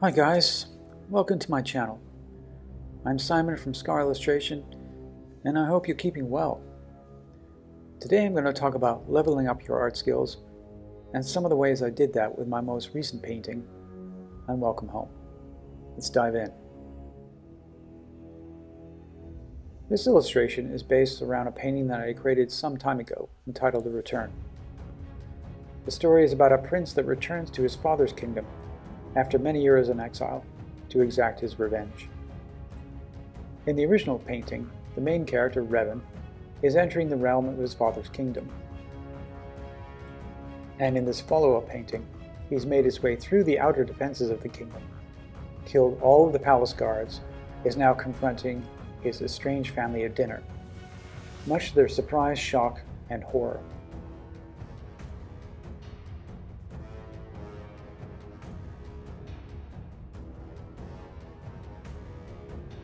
Hi guys, welcome to my channel. I'm Simon from Scar Illustration, and I hope you're keeping well. Today I'm going to talk about leveling up your art skills and some of the ways I did that with my most recent painting, UnWelcome Home. Let's dive in. This illustration is based around a painting that I created some time ago entitled The Return. The story is about a prince that returns to his father's kingdom after many years in exile, to exact his revenge. In the original painting, the main character, Revan, is entering the realm of his father's kingdom. And in this follow-up painting, he's made his way through the outer defenses of the kingdom, killed all of the palace guards, is now confronting his estranged family at dinner, much to their surprise, shock, and horror.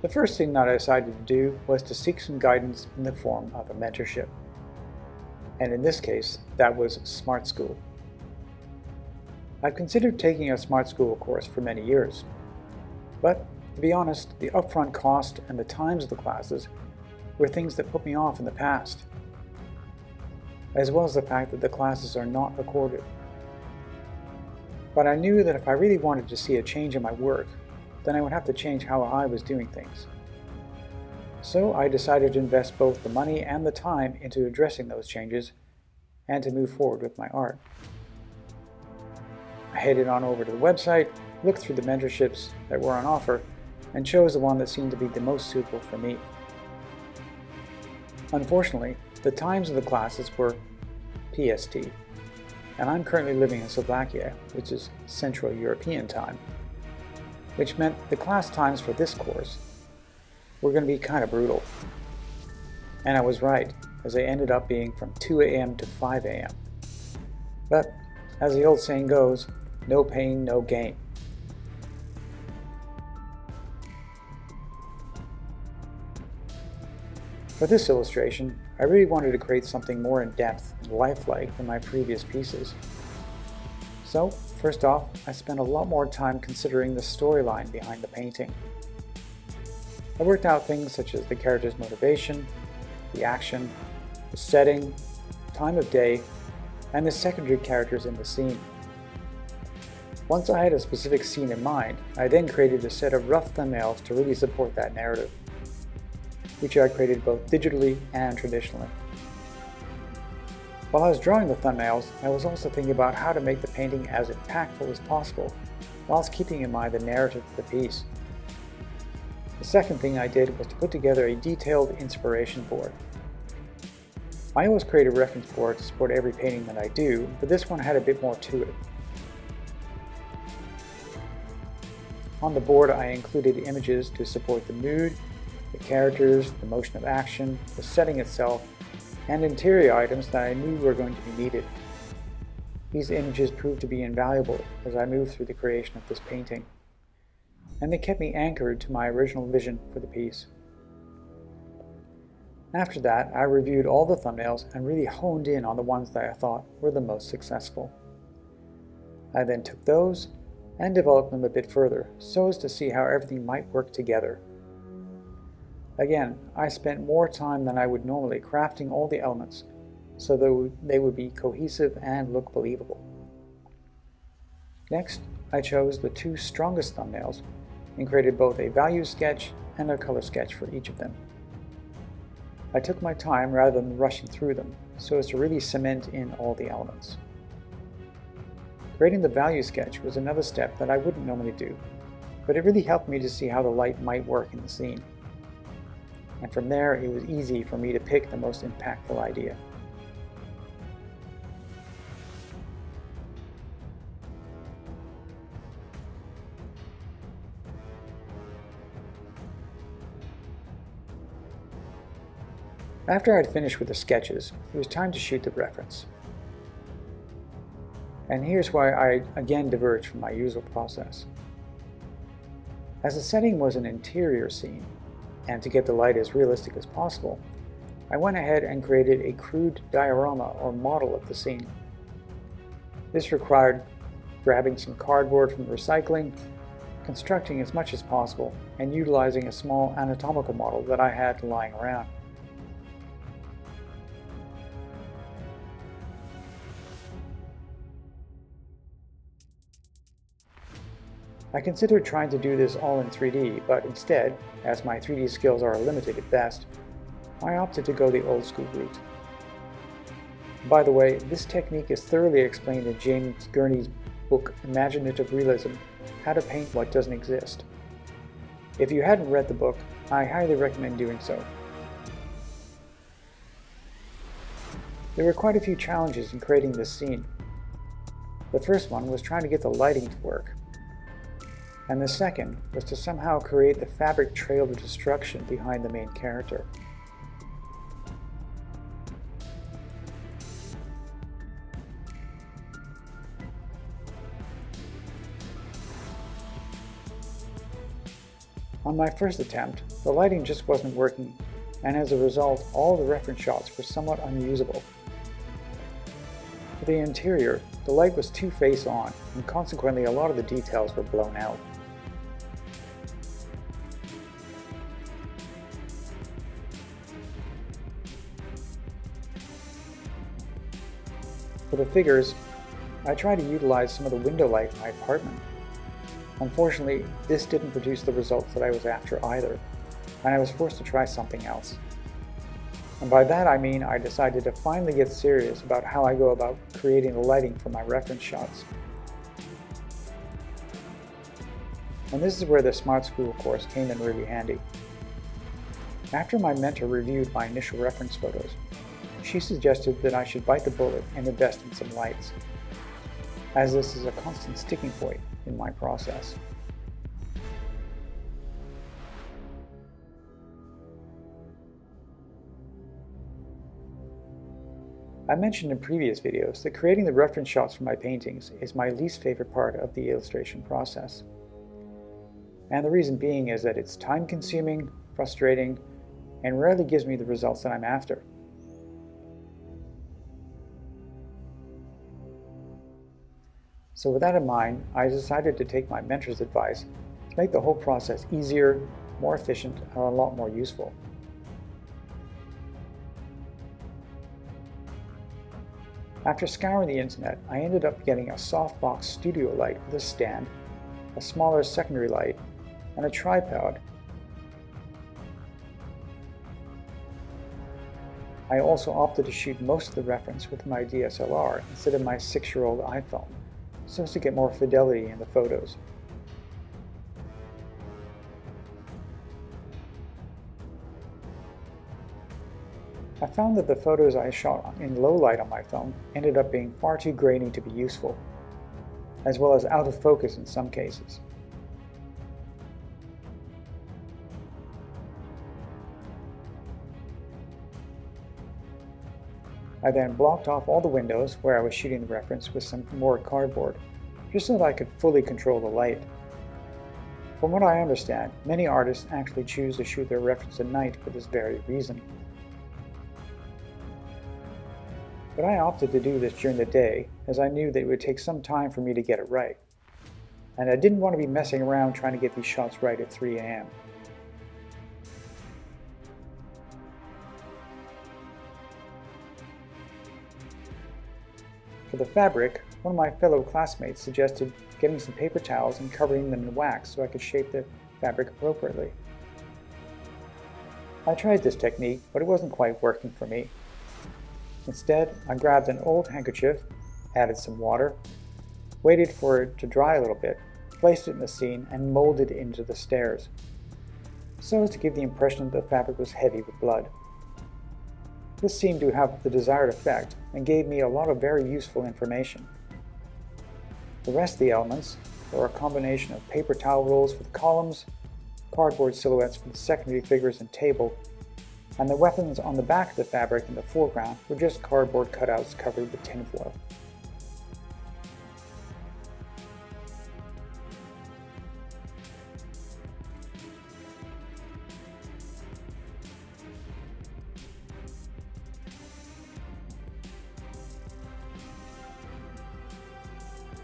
The first thing that I decided to do was to seek some guidance in the form of a mentorship. And in this case, that was Smart School. I've considered taking a Smart School course for many years. But, to be honest, the upfront cost and the times of the classes were things that put me off in the past, as well as the fact that the classes are not recorded. But I knew that if I really wanted to see a change in my work, then I would have to change how I was doing things. So I decided to invest both the money and the time into addressing those changes and to move forward with my art. I headed on over to the website, looked through the mentorships that were on offer, and chose the one that seemed to be the most suitable for me. Unfortunately, the times of the classes were PST, and I'm currently living in Slovakia, which is Central European time, which meant the class times for this course were going to be kind of brutal. And I was right, as they ended up being from 2 a.m. to 5 a.m. But, as the old saying goes, no pain, no gain. For this illustration, I really wanted to create something more in-depth and lifelike than my previous pieces. So, first off, I spent a lot more time considering the storyline behind the painting. I worked out things such as the character's motivation, the action, the setting, time of day, and the secondary characters in the scene. Once I had a specific scene in mind, I then created a set of rough thumbnails to really support that narrative, which I created both digitally and traditionally. While I was drawing the thumbnails, I was also thinking about how to make the painting as impactful as possible, whilst keeping in mind the narrative of the piece. The second thing I did was to put together a detailed inspiration board. I always create a reference board to support every painting that I do, but this one had a bit more to it. On the board I included images to support the mood, the characters, the motion of action, the setting itself, and interior items that I knew were going to be needed. These images proved to be invaluable as I moved through the creation of this painting, and they kept me anchored to my original vision for the piece. After that, I reviewed all the thumbnails and really honed in on the ones that I thought were the most successful. I then took those and developed them a bit further so as to see how everything might work together. Again, I spent more time than I would normally crafting all the elements so that they would be cohesive and look believable. Next, I chose the two strongest thumbnails and created both a value sketch and a color sketch for each of them. I took my time rather than rushing through them so as to really cement in all the elements. Creating the value sketch was another step that I wouldn't normally do, but it really helped me to see how the light might work in the scene. And from there, it was easy for me to pick the most impactful idea. After I'd finished with the sketches, it was time to shoot the reference. And here's why I again diverged from my usual process. As the setting was an interior scene, and to get the light as realistic as possible, I went ahead and created a crude diorama or model of the scene. This required grabbing some cardboard from recycling constructing as much as possible and utilizing a small anatomical model that I had lying around. I considered trying to do this all in 3D, but instead, as my 3D skills are limited at best, I opted to go the old school route. By the way, this technique is thoroughly explained in James Gurney's book Imaginative Realism, How to Paint What Doesn't Exist. If you hadn't read the book, I highly recommend doing so. There were quite a few challenges in creating this scene. The first one was trying to get the lighting to work, and the second was to somehow create the fabric trail of destruction behind the main character. On my first attempt, the lighting just wasn't working, and as a result, all the reference shots were somewhat unusable. For the interior, the light was too face on, and consequently a lot of the details were blown out. For the figures, I tried to utilize some of the window light in my apartment. Unfortunately, this didn't produce the results that I was after either, and I was forced to try something else. And by that I mean I decided to finally get serious about how I go about creating the lighting for my reference shots. And this is where the Smart School course came in really handy. After my mentor reviewed my initial reference photos, she suggested that I should bite the bullet and invest in some lights, as this is a constant sticking point in my process. I mentioned in previous videos that creating the reference shots for my paintings is my least favorite part of the illustration process. And the reason being is that it's time-consuming, frustrating, and rarely gives me the results that I'm after. So with that in mind, I decided to take my mentor's advice to make the whole process easier, more efficient, and a lot more useful. After scouring the internet, I ended up getting a softbox studio light with a stand, a smaller secondary light, and a tripod. I also opted to shoot most of the reference with my DSLR instead of my 6-year-old iPhone, so as to get more fidelity in the photos. I found that the photos I shot in low light on my phone ended up being far too grainy to be useful, as well as out of focus in some cases. I then blocked off all the windows where I was shooting the reference with some more cardboard, just so that I could fully control the light. From what I understand, many artists actually choose to shoot their reference at night for this very reason. But I opted to do this during the day, as I knew that it would take some time for me to get it right. And I didn't want to be messing around trying to get these shots right at 3 a.m. For the fabric, one of my fellow classmates suggested getting some paper towels and covering them in wax so I could shape the fabric appropriately. I tried this technique, but it wasn't quite working for me. Instead, I grabbed an old handkerchief, added some water, waited for it to dry a little bit, placed it in the scene, and molded it into the stairs, so as to give the impression that the fabric was heavy with blood. This seemed to have the desired effect and gave me a lot of very useful information. The rest of the elements were a combination of paper towel rolls for the columns, cardboard silhouettes for the secondary figures and table, and the weapons on the back of the fabric in the foreground were just cardboard cutouts covered with tinfoil.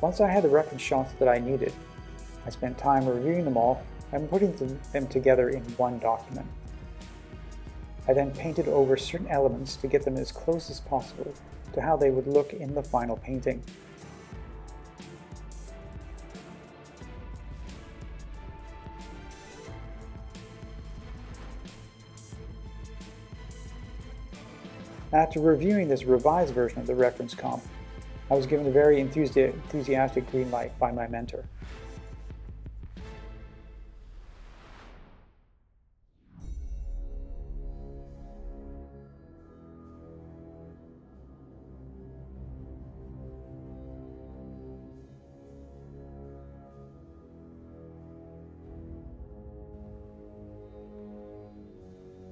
Once I had the reference shots that I needed, I spent time reviewing them all and putting them together in one document. I then painted over certain elements to get them as close as possible to how they would look in the final painting. After reviewing this revised version of the reference comp, I was given a very enthusiastic green light by my mentor.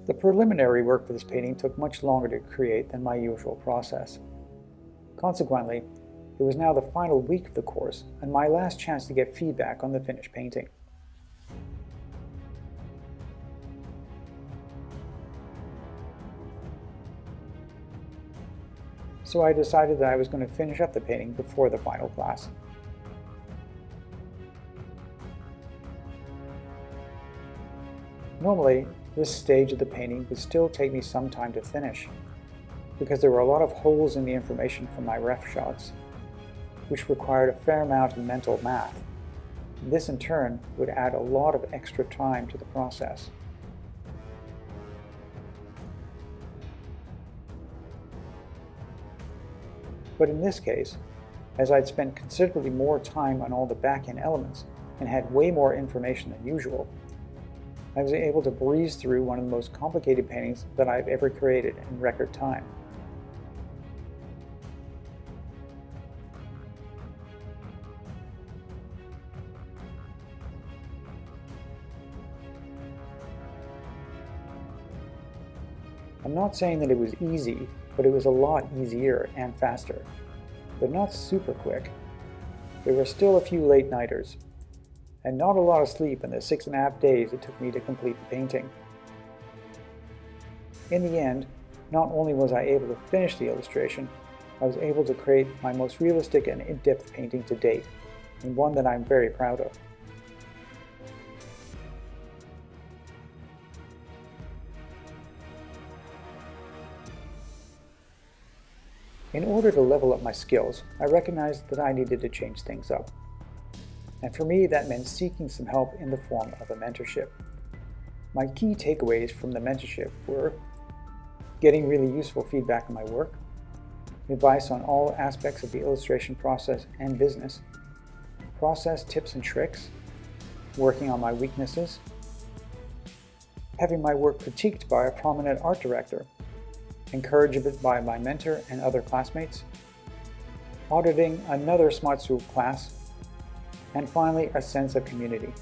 The preliminary work for this painting took much longer to create than my usual process. Consequently, it was now the final week of the course and my last chance to get feedback on the finished painting. So I decided that I was going to finish up the painting before the final class. Normally, this stage of the painting would still take me some time to finish, because there were a lot of holes in the information from my ref shots, which required a fair amount of mental math. This in turn would add a lot of extra time to the process. But in this case, as I'd spent considerably more time on all the back-end elements and had way more information than usual, I was able to breeze through one of the most complicated paintings that I've ever created in record time. I'm not saying that it was easy, but it was a lot easier and faster, but not super quick. There were still a few late-nighters, and not a lot of sleep in the 6.5 days it took me to complete the painting. In the end, not only was I able to finish the illustration, I was able to create my most realistic and in-depth painting to date, and one that I'm very proud of. In order to level up my skills, I recognized that I needed to change things up. And for me, that meant seeking some help in the form of a mentorship. My key takeaways from the mentorship were getting really useful feedback on my work, advice on all aspects of the illustration process and business, process tips and tricks, working on my weaknesses, having my work critiqued by a prominent art director, encouragement by my mentor and other classmates, auditing another Smart School class, and finally, a sense of community.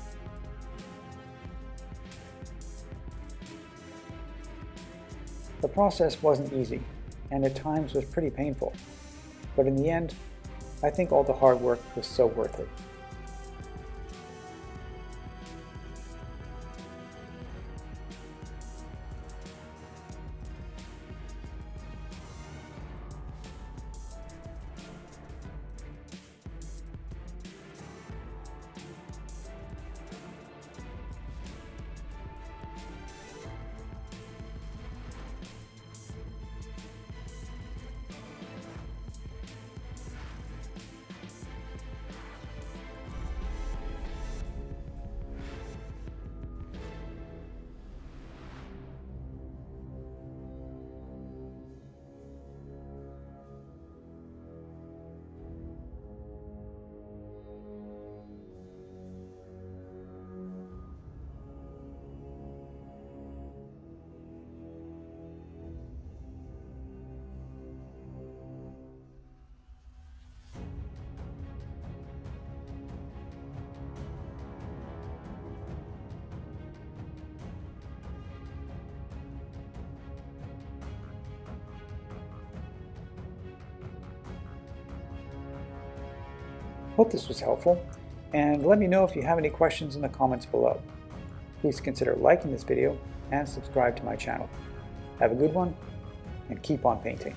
The process wasn't easy, and at times was pretty painful, but in the end, I think all the hard work was so worth it. Hope this was helpful, and let me know if you have any questions in the comments below. Please consider liking this video and subscribe to my channel. Have a good one, and keep on painting.